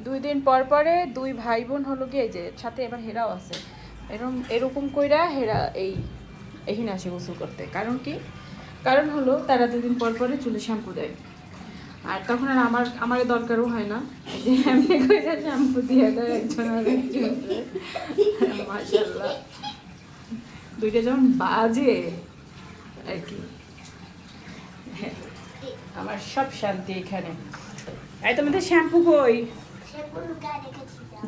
2 দিন পর পরে 2 ভাই বোন হলো গিয়ে যে সাথে এবার হেরাও আছে, এরকম কইরা হেরা এইখানে আসে গোসল করতে। কারণ কি? কারণ হলো তারা 2 দিন পর পরে চুলে শ্যাম্পু দেয়, আর তখন আর আমার দরকারও হয় না, এই যে এমনি কইরা শ্যাম্পু দিয়ে দেয় একজন আরেকজন। মাশাআল্লাহ, দুইটা যখন বাজে আর কি, হ্যাঁ, আমার সব শান্তি এখানে। এই তোমাদের শ্যাম্পু কই?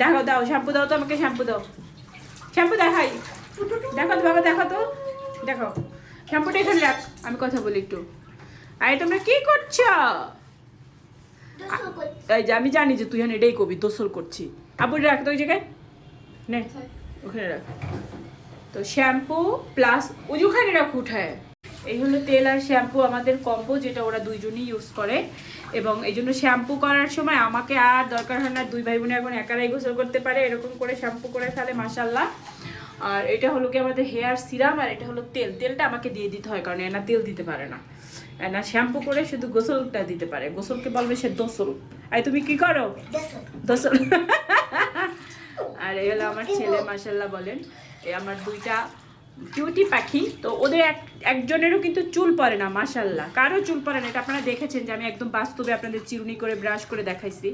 দেখো, দাও শ্যাম্পু দাও তো আমাকে, শ্যাম্পু দাও, শ্যাম্পু দেখাই, দেখো তো বাবা, দেখো তো, দেখো শ্যাম্পুটা এখানে রাখ, আমি কথা বলি একটু। আরে তোমরা কি করছো? এই যে আমি জানি যে তুই এখন এটাই কবি, দোসল করছি। আবু রাখ তো ওই জায়গায়, নে ওখানে রাখ। তো শ্যাম্পু প্লাস উজুখানি রাখ উঠায়। এই হলো তেল আর শ্যাম্পু আমাদের কম্বো, যেটা ওরা দুইজনই ইউজ করে। এবং এই জন্য শ্যাম্পু করার সময় আমাকে আর দরকার হয় না, 2 ভাই বোনে এখন একারাই গোসল করতে পারে, এরকম করে শ্যাম্পু করে ফেলে মাশাআল্লাহ। আর এটা হলো কি আমাদের হেয়ার সিরাম, আর এটা হলো তেলটা আমাকে দিয়ে দিতে হয়, কারণ এনা তেল দিতে পারে না, এনা শ্যাম্পু করে শুধু গোসলটা দিতে পারে, গোসলকে বলবে সে দোসল। আর তুমি কি করো? দোসল। আর এই হলো আমার ছেলে মাশাআল্লাহ বলেন, এই আমার 2টা কিউটি পাখি। তো ওদের একজনেরও কিন্তু চুল পড়ে না মাশাআল্লাহ, কারো চুল পড়ে না। এটা আপনারা দেখেছেন যে আমি একদম বাস্তবে আপনাদের চিরুনি করে ব্রাশ করে দেখাইছি।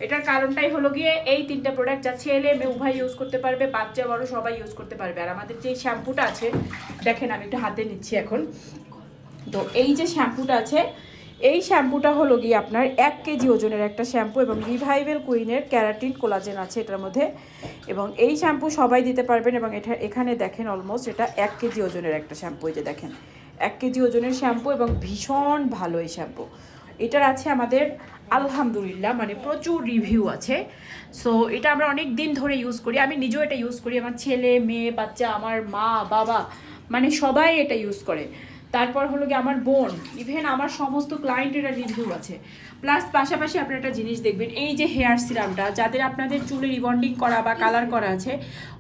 এটার কারণটাই হলো গিয়ে এই 3টা প্রোডাক্ট যা ছেলে মেয়ে উভয় ইউজ করতে পারবে, বাচ্চা বড় সবাই ইউজ করতে পারবে। আর আমাদের যে শ্যাম্পুটা আছে দেখেন, আমি একটু হাতে নিচ্ছি এখন। তো এই যে শ্যাম্পুটা আছে, এই শ্যাম্পুটা হলো গিয়ে আপনার 1 কেজি ওজনের একটা শ্যাম্পু, এবং রিভাইভেল কুইনের ক্যারাটিন কোলাজেন আছে এটার মধ্যে। এবং এই শ্যাম্পু সবাই দিতে পারবেন, এবং এখানে দেখেন অলমোস্ট এটা 1 কেজি ওজনের একটা শ্যাম্পু। এই যে দেখেন 1 কেজি ওজনের শ্যাম্পু, এবং ভীষণ ভালো এই শ্যাম্পু। এটার আছে আমাদের আলহামদুলিল্লাহ মানে প্রচুর রিভিউ আছে। সো এটা আমরা অনেক দিন ধরে ইউজ করি, আমি নিজেও এটা ইউজ করি, আমার ছেলে মেয়ে বাচ্চা, আমার মা বাবা, মানে সবাই এটা ইউজ করে। তারপর হলো কি আমার বোন, ইভেন আমার সমস্ত ক্লায়েন্টেরা রিভিউ আছে। প্লাস পাশাপাশি আপনারা একটা জিনিস দেখবেন, এই যে হেয়ার সিরামটা, যাদের আপনাদের চুলে রিবন্ডিং করা বা কালার করা আছে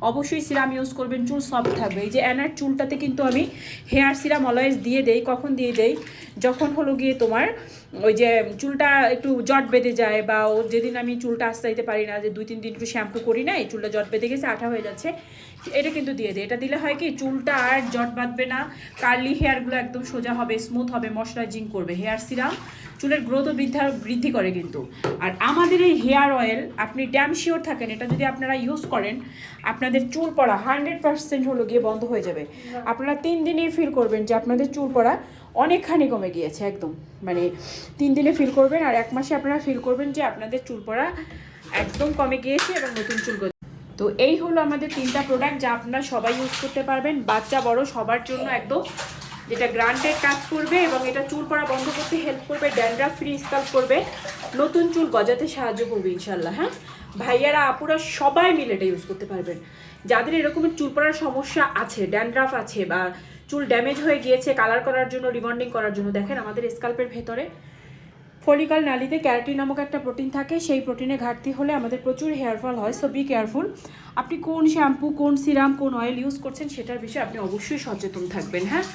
অবশ্যই সিরাম ইউজ করবেন, চুল সফট থাকবে। এই যে অ্যানার চুলটাতে কিন্তু আমি হেয়ার সিরাম অলওয়েজ দিয়ে দেই। কখন দিয়ে দেই? যখন হলো গিয়ে তোমার ওই যে চুলটা একটু জট বেঁধে যায়, বা ও যেদিন আমি চুলটা আস্তাইতে পারি না, যে 2-3 দিন একটু শ্যাম্পু করি না, এই চুলটা জট বেঁধে গেছে, আঠা হয়ে যাচ্ছে, এটা কিন্তু দিয়ে দেয়। এটা দিলে হয় কি, চুলটা আর জট বাঁধবে না, কার্লি হেয়ারগুলো একদম সোজা হবে, স্মুথ হবে, ময়শ্চারাইজিং করবে। হেয়ার সিরাম চুলের গ্রোথ ও বৃদ্ধি করে কিন্তু। আর আমাদের এই হেয়ার অয়েল আপনি ড্যাম শিওর থাকেন, এটা যদি আপনারা ইউজ করেন আপনাদের চুল পড়া 100% হলো গিয়ে বন্ধ হয়ে যাবে। আপনারা 3 দিনেই ফিল করবেন যে আপনাদের চুল পড়া অনেকখানি কমে গিয়েছে, একদম মানে 3 দিনে ফিল করবেন, আর 1 মাসে আপনারা ফিল করবেন যে আপনাদের চুল পড়া একদম কমে গিয়েছে এবং নতুন চুল। তো এই হলো আমাদের 3টা প্রোডাক্ট যা আপনারা সবাই ইউজ করতে পারবেন, বাচ্চা বড় সবার জন্য একদম, যেটা গ্রান্টেড কাজ করবে, এবং এটা চুল পড়া বন্ধ করতে হেল্প করবে, ড্যান্ড্রাফ ফ্রি স্কাল্প করবে, নতুন চুল গজাতে সাহায্য করবে ইনশাল্লাহ। হ্যাঁ ভাইয়ারা আপুরা সবাই মিলে এটা ইউজ করতে পারবেন। যাদের এরকমের চুল পড়ার সমস্যা আছে, ড্যান্ড্রাফ আছে, বা চুল ড্যামেজ হয়ে গিয়েছে কালার করার জন্য, রিবন্ডিং করার জন্য, দেখেন আমাদের স্কাল্পের ভেতরে ফলিকাল নালীতে ক্যারাটিন নামক একটা প্রোটিন থাকে, সেই প্রোটিনের ঘাটতি হলে আমাদের প্রচুর হেয়ার ফল হয়। সো বি কেয়ারফুল, আপনি কোন শ্যাম্পু, কোন সিরাম, কোন অয়েল ইউজ করছেন সেটার বিষয়ে আপনি অবশ্যই সচেতন থাকবেন। হ্যাঁ।